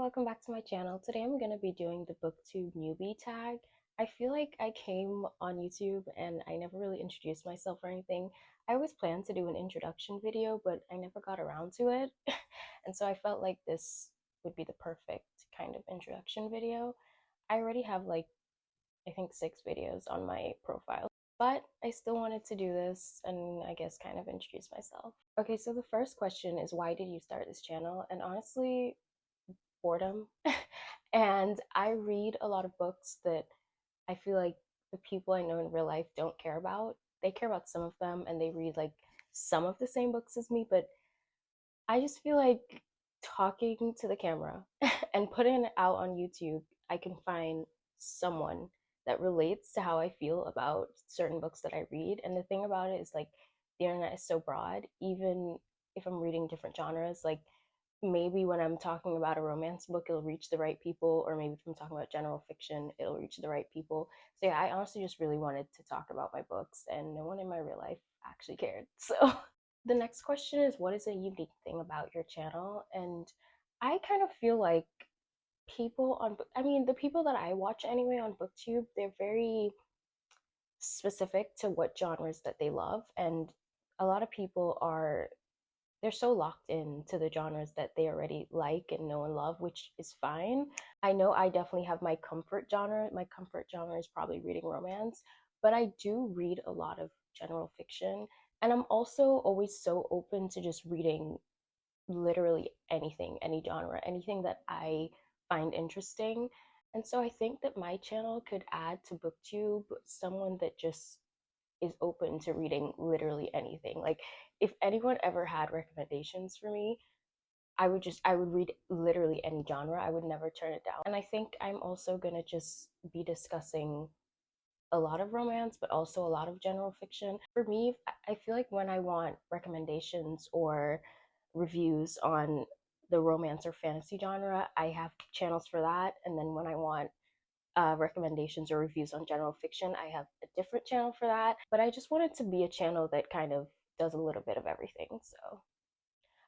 welcome back to my channel. Today I'm going to be doing the booktube newbie tag. I feel like I came on YouTube and I never really introduced myself or anything. I always planned to do an introduction video, but I never got around to it. And so I felt like this would be the perfect kind of introduction video. I already have like, I think 6 videos on my profile, but I still wanted to do this and I guess kind of introduce myself. Okay, so the first question is, why did you start this channel? And honestly, boredom. And I read a lot of books that I feel like the people I know in real life don't care about. They care about some of them and they read like some of the same books as me, but I just feel like talking to the camera and putting it out on YouTube, I can find someone that relates to how I feel about certain books that I read. And the thing about it is like the internet is so broad, even if I'm reading different genres, like maybe when I'm talking about a romance book, it'll reach the right people, or maybe if I'm talking about general fiction, it'll reach the right people. So yeah, I honestly just really wanted to talk about my books, and no one in my real life actually cared. So the next question is, what is a unique thing about your channel? And I kind of feel like the people that I watch anyway on BookTube, they're very specific to what genres that they love, and a lot of people are they're so locked into the genres that they already like and know and love, which is fine. I know I definitely have my comfort genre. My comfort genre is probably reading romance, but I do read a lot of general fiction. And I'm also always so open to just reading literally anything, any genre, anything that I find interesting. And so I think that my channel could add to BookTube someone that just is open to reading literally anything. Like if anyone ever had recommendations for me, I would read literally any genre. I would never turn it down. And I think I'm also going to just be discussing a lot of romance, but also a lot of general fiction. For me, I feel like when I want recommendations or reviews on the romance or fantasy genre, I have channels for that. And then when I want recommendations or reviews on general fiction, I have a different channel for that. But I just wanted to be a channel that kind of does a little bit of everything. So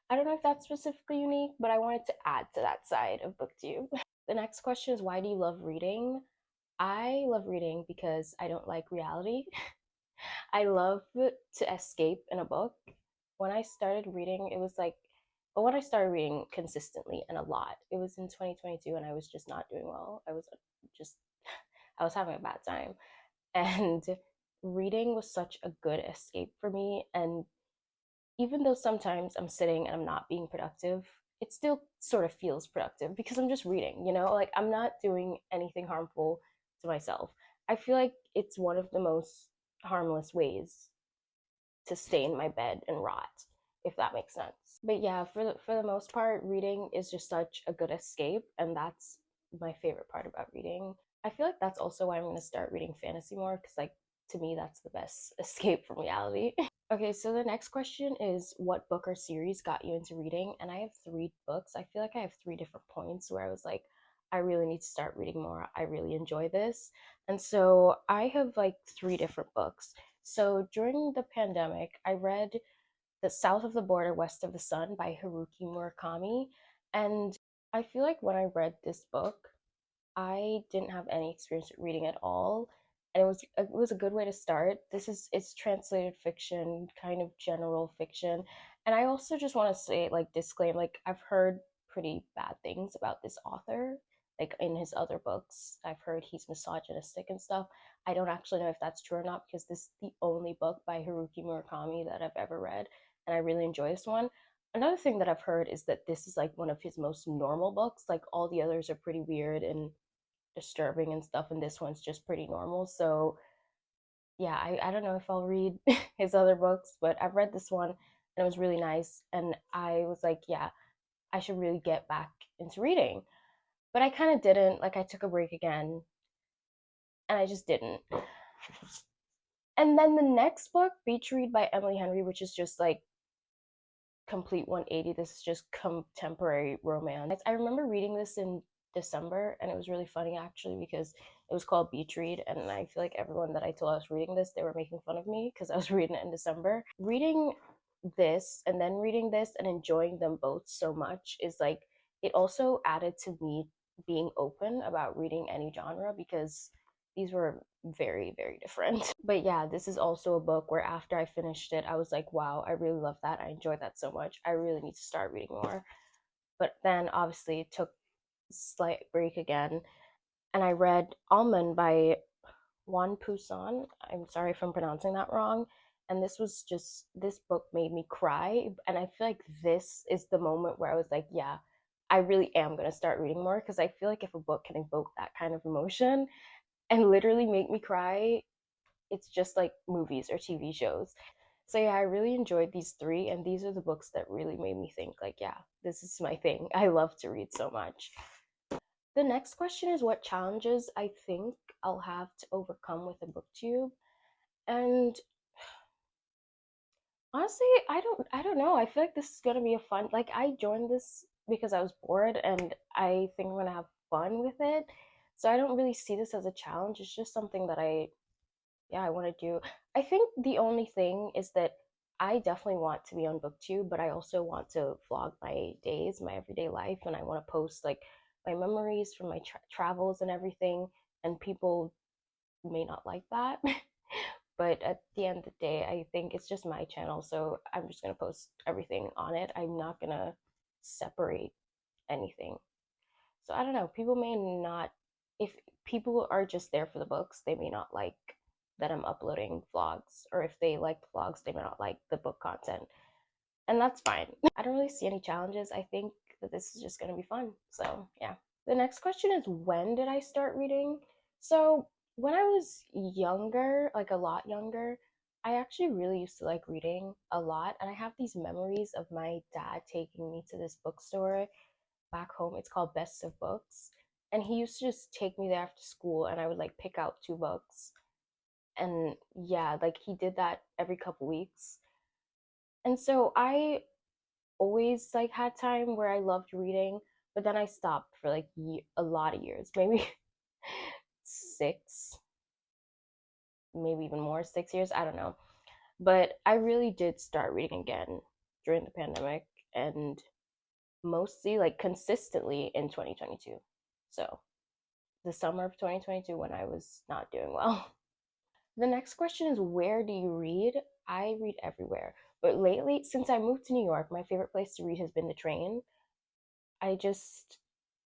I don't know if that's specifically unique, but I wanted to add to that side of BookTube. The next question is, why do you love reading? I love reading because I don't like reality. I love to escape in a book. When I started reading, it was like, but when I started reading consistently and a lot, it was in 2022 and I was just not doing well. Just, I was having a bad time. And reading was such a good escape for me. And even though sometimes I'm sitting and I'm not being productive, it still sort of feels productive because I'm just reading, like I'm not doing anything harmful to myself. I feel like it's one of the most harmless ways to stay in my bed and rot, if that makes sense. But yeah, for the most part, reading is just such a good escape, and that's my favorite part about reading. I feel like that's also why I'm going to start reading fantasy more, because like to me that's the best escape from reality. Okay, so the next question is, what book or series got you into reading? And I have 3 books. I feel like I have 3 different points where I was like, I really need to start reading more. I really enjoy this. And so I have like 3 different books. So during the pandemic, I read The South of the Border, West of the Sun by Haruki Murakami. And I feel like when I read this book, I didn't have any experience with reading at all, and it was a good way to start. It's translated fiction, kind of general fiction, and I also just want to say, like, disclaim, like, I've heard pretty bad things about this author. Like in his other books, I've heard he's misogynistic and stuff. I don't actually know if that's true or not, because this is the only book by Haruki Murakami that I've ever read, and I really enjoy this one. Another thing that I've heard is that this is like one of his most normal books. Like all the others are pretty weird and disturbing and stuff, and this one's just pretty normal. So yeah, I don't know if I'll read his other books, but I've read this one and it was really nice, and I was like, yeah, I should really get back into reading. But I kind of didn't. Like I took a break again and I just didn't. And then the next book, Beach Read by Emily Henry, which is just like complete 180. This is just contemporary romance. I remember reading this in December, and it was really funny actually, because it was called Beach Read, and I feel like everyone that I told I was reading this, they were making fun of me because I was reading it in December. Reading this and then reading this and enjoying them both so much is like it also added to me being open about reading any genre because these were very, very different. But yeah, this is also a book where after I finished it, I was like, wow, I really love that. I enjoyed that so much. I really need to start reading more. But then obviously it took a slight break again. And I read Almond by Juan Pusan. I'm sorry if I'm pronouncing that wrong. And this book made me cry. And I feel like this is the moment where I was like, yeah, I really am going to start reading more because I feel like if a book can evoke that kind of emotion and literally make me cry, it's just like movies or TV shows. So yeah, I really enjoyed these three, and these are the books that really made me think, like, yeah, this is my thing. I love to read so much. The next question is what challenges I think I'll have to overcome with a booktube. And honestly, I don't know. I feel like this is gonna be a fun, like, I joined this because I was bored and I think I'm gonna have fun with it. So I don't really see this as a challenge. It's just something that I want to do. I think the only thing is that I definitely want to be on booktube, but I also want to vlog my days, my everyday life, and I want to post like my memories from my travels and everything. And people may not like that. But at the end of the day, I think it's just my channel, so I'm just going to post everything on it. I'm not going to separate anything. So I don't know, people may not, if people are just there for the books, they may not like that I'm uploading vlogs, or if they like the vlogs, they may not like the book content. And that's fine. I don't really see any challenges. I think that this is just going to be fun. So, yeah. The next question is when did I start reading? So, when I was younger, like a lot younger, I actually really used to like reading a lot. And I have these memories of my dad taking me to this bookstore back home. It's called Best of Books. And he used to just take me there after school and I would like pick out two books. And yeah, like he did that every couple weeks. And so I always like had time where I loved reading, but then I stopped for like a lot of years, maybe six, maybe even more, 6 years, I don't know. But I really did start reading again during the pandemic and mostly like consistently in 2022. So the summer of 2022 when I was not doing well. The next question is where do you read? I read everywhere. But lately, since I moved to New York, my favorite place to read has been the train. I just,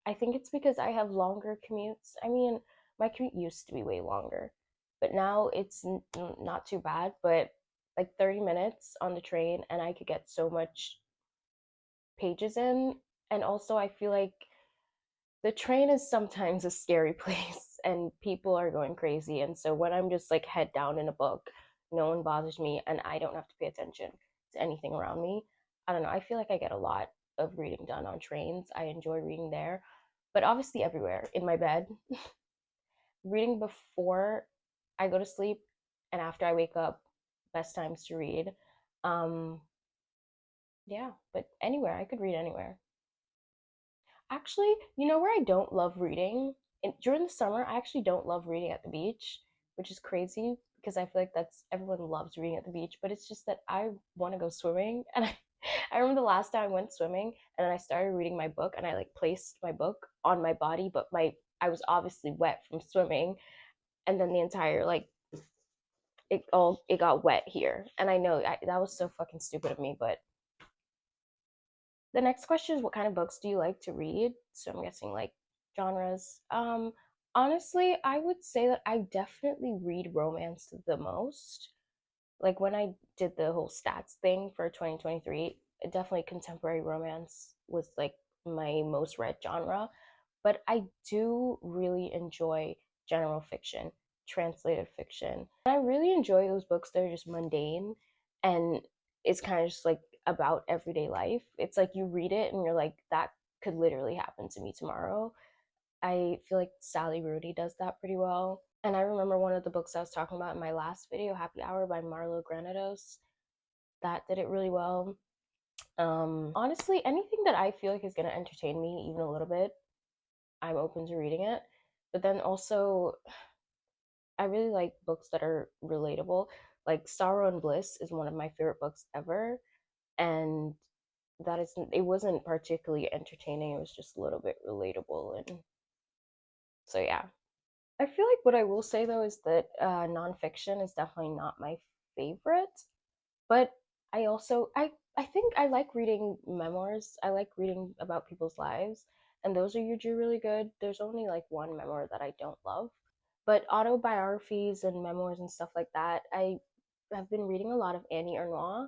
I think it's because I have longer commutes. I mean, my commute used to be way longer, but now it's not too bad. But like 30 minutes on the train, and I could get so much pages in. And also, I feel like the train is sometimes a scary place and people are going crazy. And so when I'm just like head down in a book, no one bothers me and I don't have to pay attention to anything around me. I don't know. I feel like I get a lot of reading done on trains. I enjoy reading there, but obviously everywhere in my bed, reading before I go to sleep and after I wake up, best times to read. Um, yeah, but anywhere, I could read anywhere. Actually, you know where I don't love reading? During the summer, I actually don't love reading at the beach, which is crazy because I feel like that's everyone loves reading at the beach, but it's just that I want to go swimming. And I remember the last time I went swimming and then I started reading my book and I like placed my book on my body, but my I was obviously wet from swimming, and then the entire like it got wet here. And I know that was so fucking stupid of me, but the next question is what kind of books do you like to read? So I'm guessing like genres. Honestly, I would say that I definitely read romance the most. Like when I did the whole stats thing for 2023, definitely contemporary romance was like my most read genre. But I do really enjoy general fiction, translated fiction. And I really enjoy those books that are just mundane and it's kind of just like about everyday life. It's like you read it and you're like, that could literally happen to me tomorrow. I feel like Sally Rooney does that pretty well. And I remember one of the books I was talking about in my last video, Happy Hour by Marlo Granados, that did it really well. Honestly, anything that I feel like is going to entertain me even a little bit, I'm open to reading it. But then also, I really like books that are relatable. Like Sorrow and Bliss is one of my favorite books ever. And it wasn't particularly entertaining. It was just a little bit relatable, and so yeah. I feel like what I will say though is that nonfiction is definitely not my favorite, but I think I like reading memoirs. I like reading about people's lives, and those are usually really good. There's only like one memoir that I don't love, but autobiographies and memoirs and stuff like that, have been reading a lot of Annie Ernaux.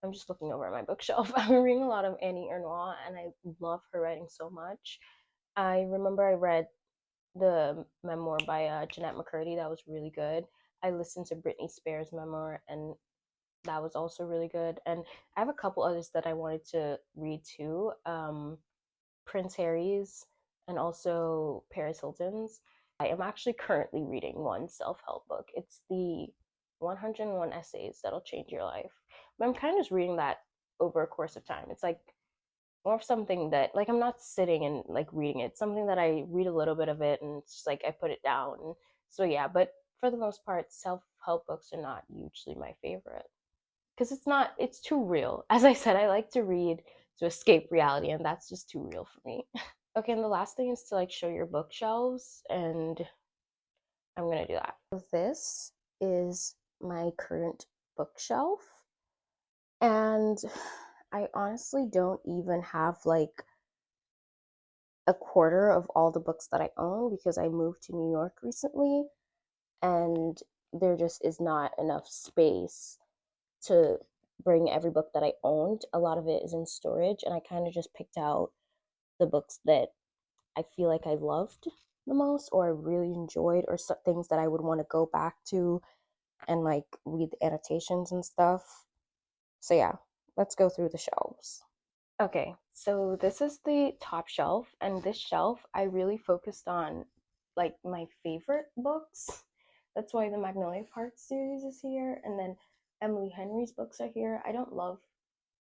I'm just looking over at my bookshelf. I've been reading a lot of Annie Ernaux, and I love her writing so much. I remember I read the memoir by Jeanette McCurdy. That was really good. I listened to Britney Spears' memoir, and that was also really good. And I have a couple others that I wanted to read too. Prince Harry's and also Paris Hilton's. I am actually currently reading one self help book. It's the 101 Essays That'll Change Your Life. But I'm kind of just reading that over a course of time. It's like more of something that, like, I'm not sitting and like reading it. It's something that I read a little bit of it and it's just like I put it down. So yeah, but for the most part, self help books are not usually my favorite because it's too real. As I said, I like to read to escape reality, and that's just too real for me. Okay, and the last thing is to like show your bookshelves, and I'm gonna do that. This is my current bookshelf, and I honestly don't even have like a quarter of all the books that I own because I moved to New York recently, and there just is not enough space to bring every book that I owned. A lot of it is in storage, and I kind of just picked out the books that I feel like I loved the most or I really enjoyed, or things that I would want to go back to and like read the annotations and stuff. So yeah, let's go through the shelves. Okay, so this is the top shelf, and this shelf I really focused on like my favorite books. That's why the Magnolia Park series is here, and then Emily Henry's books are here. I don't love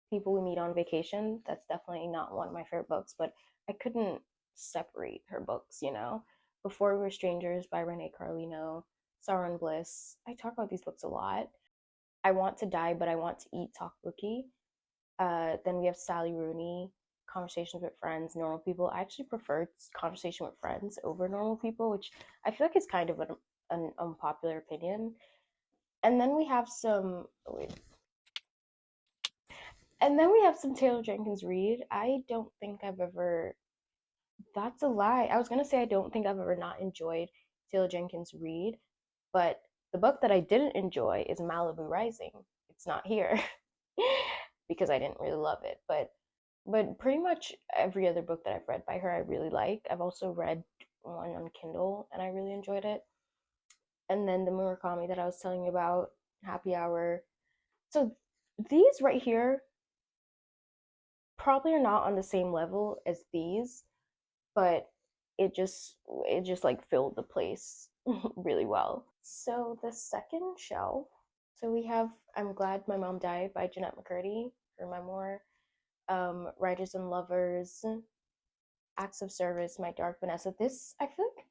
People We Meet on Vacation. That's definitely not one of my favorite books, but I couldn't separate her books, you know? Before We Were Strangers by Renee Carlino, Sorrow and Bliss. I talk about these books a lot. I Want to Die, But I Want to Eat Talk Bookie. Then we have Sally Rooney, Conversations with Friends, Normal People. I actually prefer Conversation with Friends over Normal People, which I feel like is kind of an unpopular opinion. And then we have some wait. And then we have some Taylor Jenkins Reid. I don't think I've ever. That's a lie. I was gonna say I don't think I've ever not enjoyed Taylor Jenkins Reid, but the book that I didn't enjoy is Malibu Rising. It's not here because I didn't really love it, but pretty much every other book that I've read by her I really like. I've also read one on Kindle and I really enjoyed it. And then the Murakami that I was telling you about, Happy Hour. So these right here probably are not on the same level as these, but it just like filled the place really well. So the second shelf, so we have I'm Glad My Mom Died by Jeanette McCurdy, her memoir, Writers and Lovers, Acts of Service, My Dark Vanessa. This, I feel like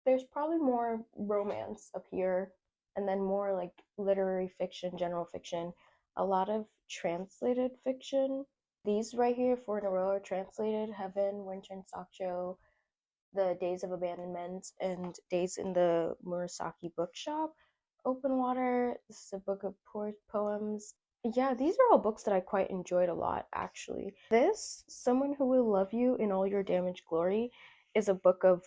there's probably more romance up here, and then more like literary fiction, general fiction, a lot of translated fiction. These right here, four in a row, are translated: Heaven, Winter and Show, The Days of Abandonment, and Days in the Murasaki Bookshop. Open Water, this is a book of poems. Yeah, these are all books that I quite enjoyed a lot, actually. This, Someone Who Will Love You in All Your Damaged Glory, is a book of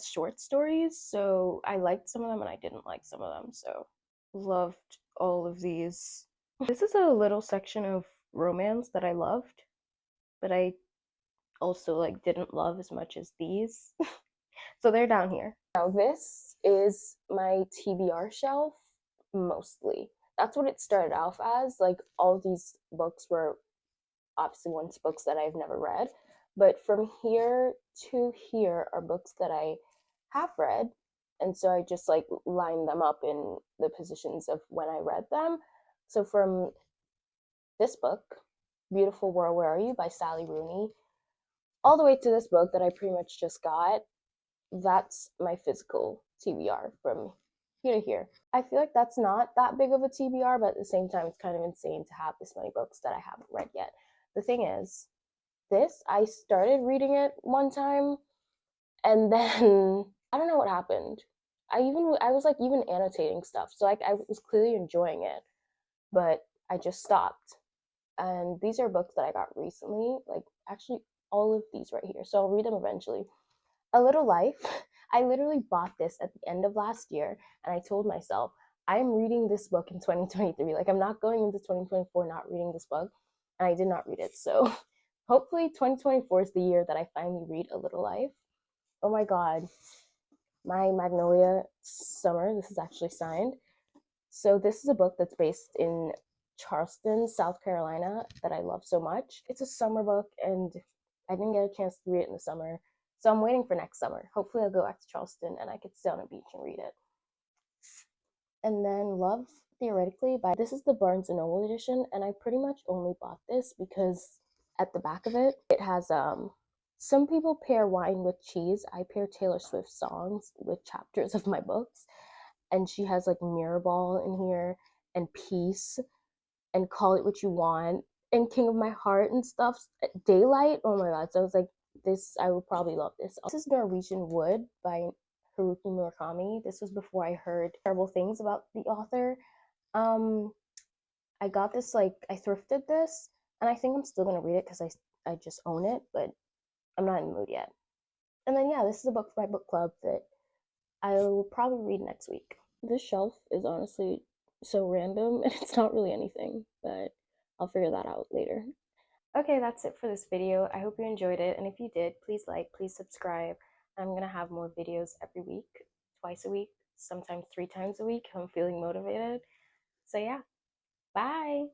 short stories. So I liked some of them and I didn't like some of them. So loved all of these. This is a little section of romance that I loved, but I also like didn't love as much as these. So they're down here. Now this is my TBR shelf mostly. That's what it started off as. Like all of these books were obviously once books that I've never read, but from here to here are books that I have read, and so I just like line them up in the positions of when I read them. So from this book, Beautiful World, Where Are You by Sally Rooney, all the way to this book that I pretty much just got, that's my physical TBR from here to here. I feel like that's not that big of a TBR, but at the same time, it's kind of insane to have this many books that I haven't read yet. the thing is, this, I started reading it one time, and then I don't know what happened. I was like even annotating stuff, so like I was clearly enjoying it, but I just stopped. And these are books that I got recently, like actually all of these right here. So I'll read them eventually. A Little Life. I literally bought this at the end of last year, and I told myself I'm reading this book in 2023. Like I'm not going into 2024 not reading this book, and I did not read it. So hopefully 2024 is the year that I finally read A Little Life. Oh my god, my Magnolia Summer. This is actually signed. So this is a book that's based in Charleston, South Carolina, that I love so much. It's a summer book, and I didn't get a chance to read it in the summer. So I'm waiting for next summer. Hopefully I'll go back to Charleston and I could sit on a beach and read it. And then Love Theoretically by, this is the Barnes and Noble edition, and I pretty much only bought this because at the back of it, it has some people pair wine with cheese. I pair Taylor Swift songs with chapters of my books. And she has like Mirrorball in here, and Peace, and Call It What You Want, and King of My Heart and stuff. Daylight, oh my god. So I was like, this, I would probably love this. This is Norwegian Wood by Haruki Murakami. This was before I heard terrible things about the author. I got this, like, I thrifted this, and I think I'm still gonna read it because I just own it, but I'm not in the mood yet. And then yeah, this is a book for my book club that I will probably read next week. This shelf is honestly so random and it's not really anything, but I'll figure that out later. Okay, that's it for this video. I hope you enjoyed it, and if you did, please like, please subscribe. I'm gonna have more videos every week, twice a week, sometimes 3 times a week if I'm feeling motivated. So yeah, bye!